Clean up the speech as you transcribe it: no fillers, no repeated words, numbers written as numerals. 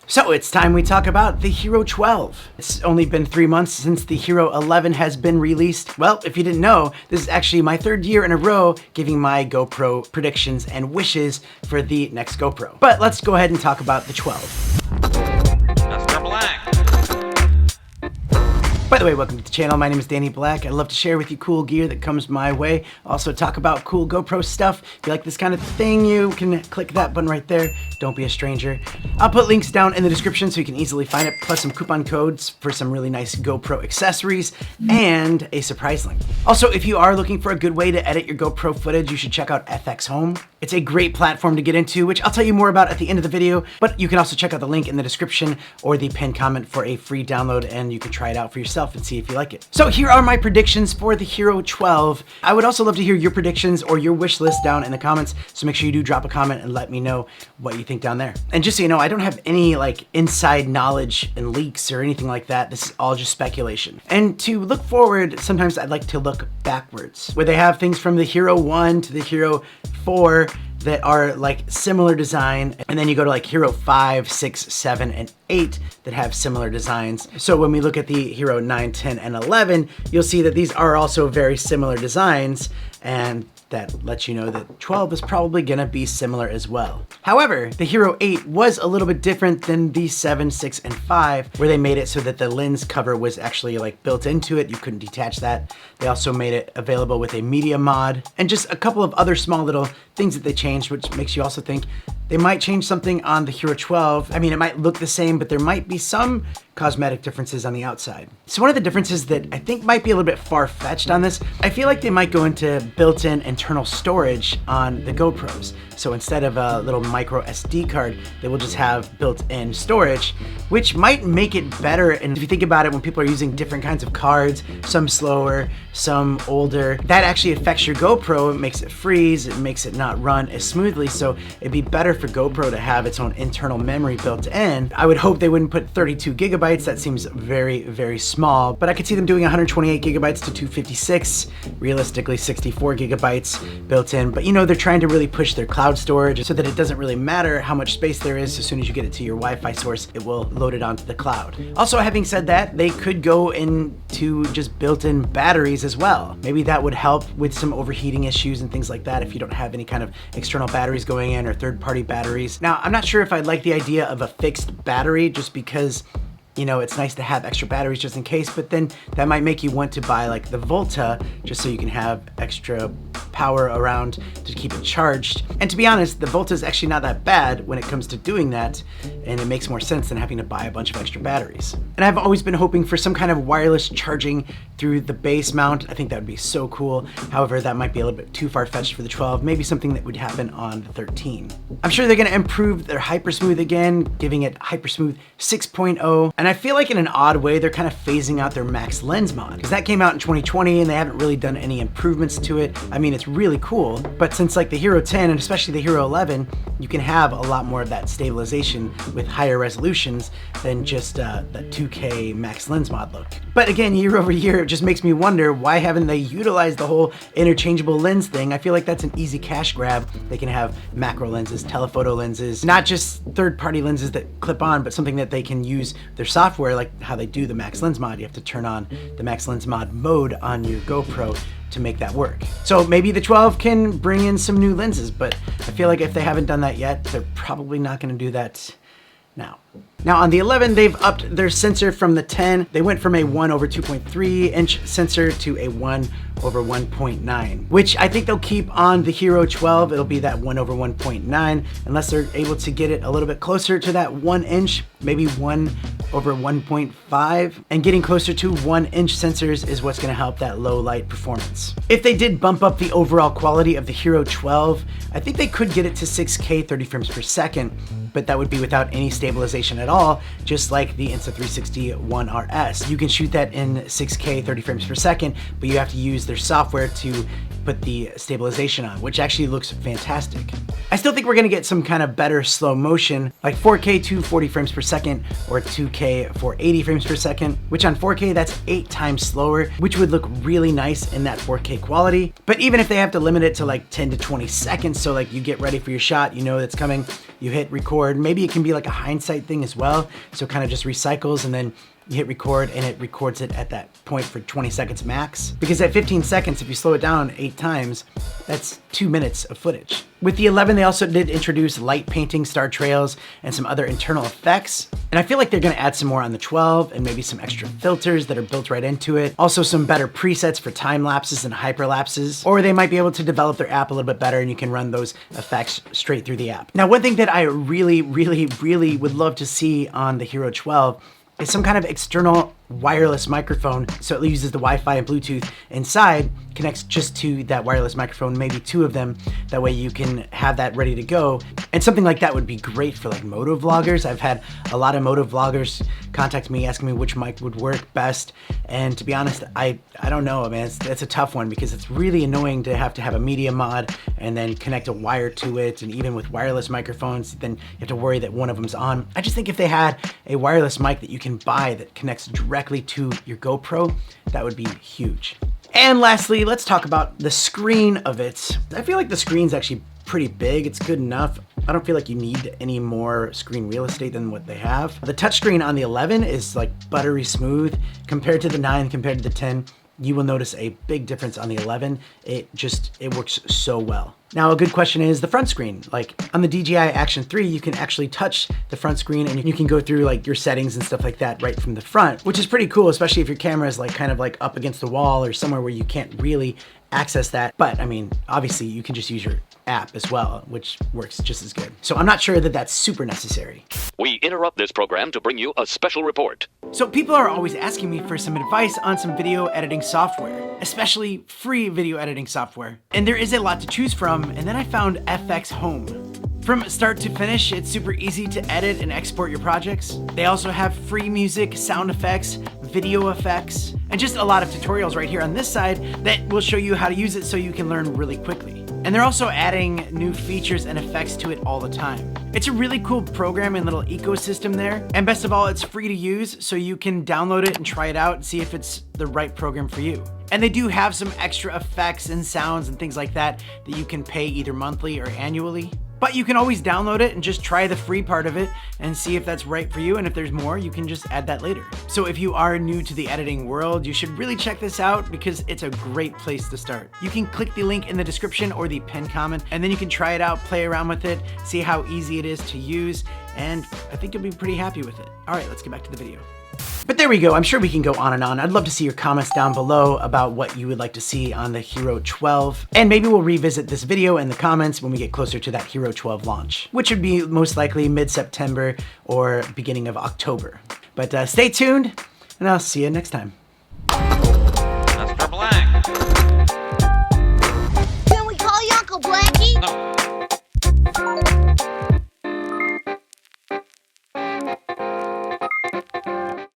So it's time we talk about the Hero 12. It's only been 3 months since the Hero 11 has been released. Well, if you didn't know, this is actually my 3rd year in a row giving my GoPro predictions and wishes for the next GoPro. But let's go ahead and talk about the 12. Mr. Black. By the way, welcome to the channel. My name is Danny Black. I love to share with you cool gear that comes my way. Also talk about cool GoPro stuff. If you like this kind of thing, you can click that button right there. Don't be a stranger. I'll put links down in the description so you can easily find it, plus some coupon codes for some really nice GoPro accessories and a surprise link. Also, if you are looking for a good way to edit your GoPro footage, you should check out FX Home. It's a great platform to get into, which I'll tell you more about at the end of the video, but you can also check out the link in the description or the pinned comment for a free download, and you can try it out for yourself and see if you like it. So here are my predictions for the Hero 12. I would also love to hear your predictions or your wish list down in the comments, so make sure you do drop a comment and let me know what you think down there. And just so you know, I don't have any like inside knowledge and leaks or anything like that. This is all just speculation. And to look forward, sometimes I'd like to look backwards, where they have things from the Hero 1 to the Hero 4 that are like similar design, and then you go to like Hero 5, 6, 7, and 8 that have similar designs. So when we look at the Hero 9, 10, and 11, you'll see that these are also very similar designs, and that lets you know that 12 is probably gonna be similar as well. However, the Hero 8 was a little bit different than the 7, 6, and 5, where they made it so that the lens cover was actually like built into it. You couldn't detach that. They also made it available with a media mod, and just a couple of other small little things that they changed, which makes you also think they might change something on the Hero 12. I mean, it might look the same, but there might be some cosmetic differences on the outside. So one of the differences that I think might be a little bit far-fetched on this, I feel like they might go into built-in internal storage on the GoPros. So instead of a little micro SD card, they will just have built-in storage, which might make it better. And if you think about it, when people are using different kinds of cards, some slower, some older, that actually affects your GoPro. It makes it freeze, it makes it not run as smoothly. So it'd be better for GoPro to have its own internal memory built in. I would hope they wouldn't put 32 gigabytes. That seems very, very small, but I could see them doing 128 gigabytes to 256, realistically 64 gigabytes built in. But you know, they're trying to really push their cloud storage so that it doesn't really matter how much space there is. As soon as you get it to your Wi-Fi source, it will load it onto the cloud. Also, having said that, they could go into just built-in batteries as well. Maybe that would help with some overheating issues and things like that if you don't have any kind of external batteries going in or third-party batteries. Now, I'm not sure if I'd like the idea of a fixed battery, just because, you know, it's nice to have extra batteries just in case, but then that might make you want to buy like the Volta just so you can have extra power around to keep it charged. And to be honest, the Volta is actually not that bad when it comes to doing that, and it makes more sense than having to buy a bunch of extra batteries. And I've always been hoping for some kind of wireless charging through the base mount. I think that would be so cool. However, that might be a little bit too far-fetched for the 12, maybe something that would happen on the 13. I'm sure they're gonna improve their Hypersmooth again, giving it Hypersmooth 6.0. And I feel like in an odd way, they're kind of phasing out their max lens mod, because that came out in 2020 and they haven't really done any improvements to it. I mean, it's really cool, but since like the Hero 10 and especially the Hero 11, you can have a lot more of that stabilization with higher resolutions than just the 2K max lens mod look. But again, year over year, it just makes me wonder, why haven't they utilized the whole interchangeable lens thing? I feel like that's an easy cash grab. They can have macro lenses, telephoto lenses, not just third-party lenses that clip on, but something that they can use their software, like how they do the max lens mod. You have to turn on the max lens mod mode on your GoPro to make that work. So maybe the 12 can bring in some new lenses, but I feel like if they haven't done that yet, they're probably not going to do that now. Now on the 11, they've upped their sensor from the 10. They went from a 1/2.3 inch sensor to a 1/1.9, which I think they'll keep on the Hero 12. It'll be that 1/1.9, unless they're able to get it a little bit closer to that 1 inch, maybe 1/1.5. And getting closer to 1 inch sensors is what's gonna help that low light performance. If they did bump up the overall quality of the Hero 12, I think they could get it to 6K 30 frames per second, but that would be without any stabilization at all, just like the Insta360 One RS. You can shoot that in 6K 30 frames per second, but you have to use their software to put the stabilization on, which actually looks fantastic. I still think we're gonna get some kind of better slow motion, like 4K 240 frames per second or 2K 480 frames per second, which on 4K that's 8 times slower, which would look really nice in that 4K quality. But even if they have to limit it to like 10 to 20 seconds, so like you get ready for your shot, you know it's coming, you hit record. Maybe it can be like a hindsight thing as well, so it kind of just recycles and then you hit record and it records it at that point for 20 seconds max. Because at 15 seconds, if you slow it down 8 times, that's 2 minutes of footage. With the 11, they also did introduce light painting, star trails, and some other internal effects. And I feel like they're gonna add some more on the 12 and maybe some extra filters that are built right into it. Also some better presets for time lapses and hyperlapses. Or they might be able to develop their app a little bit better and you can run those effects straight through the app. Now, one thing that I really would love to see on the Hero 12 is some kind of external wireless microphone. So it uses the Wi-Fi and Bluetooth inside, connects just to that wireless microphone, maybe 2 of them. That way you can have that ready to go. And something like that would be great for like moto vloggers. I've had a lot of moto vloggers contact me asking me which mic would work best. And to be honest, I don't know, man. It's a tough one because it's really annoying to have a media mod and then connect a wire to it. And even with wireless microphones, then you have to worry that one of them's on. I just think if they had a wireless mic that you can buy that connects directly to your GoPro, that would be huge. And lastly, let's talk about the screen of it. I feel like the screen's actually pretty big. It's good enough. I don't feel like you need any more screen real estate than what they have. The touchscreen on the 11 is like buttery smooth compared to the 9, compared to the 10. You will notice a big difference on the 11. It works so well. Now, a good question is the front screen. Like on the DJI Action 3, you can actually touch the front screen and you can go through like your settings and stuff like that right from the front, which is pretty cool, especially if your camera is like kind of like up against the wall or somewhere where you can't really access that. But I mean, obviously you can just use your app as well, which works just as good. So I'm not sure that that's super necessary. We interrupt this program to bring you a special report. So people are always asking me for some advice on some video editing software, especially free video editing software. And there is a lot to choose from, and then I found FX Home. From start to finish, it's super easy to edit and export your projects. They also have free music, sound effects, video effects, and just a lot of tutorials right here on this side that will show you how to use it so you can learn really quickly. And they're also adding new features and effects to it all the time. It's a really cool program and little ecosystem there. And best of all, it's free to use, so you can download it and try it out and see if it's the right program for you. And they do have some extra effects and sounds and things like that that you can pay either monthly or annually. But you can always download it and just try the free part of it and see if that's right for you. And if there's more, you can just add that later. So if you are new to the editing world, you should really check this out because it's a great place to start. You can click the link in the description or the pinned comment, and then you can try it out, play around with it, see how easy it is to use, and I think you'll be pretty happy with it. All right, let's get back to the video. But there we go. I'm sure we can go on and on. I'd love to see your comments down below about what you would like to see on the Hero 12. And maybe we'll revisit this video in the comments when we get closer to that Hero 12 launch, which would be most likely mid-September or beginning of October. But stay tuned, and I'll see you next time.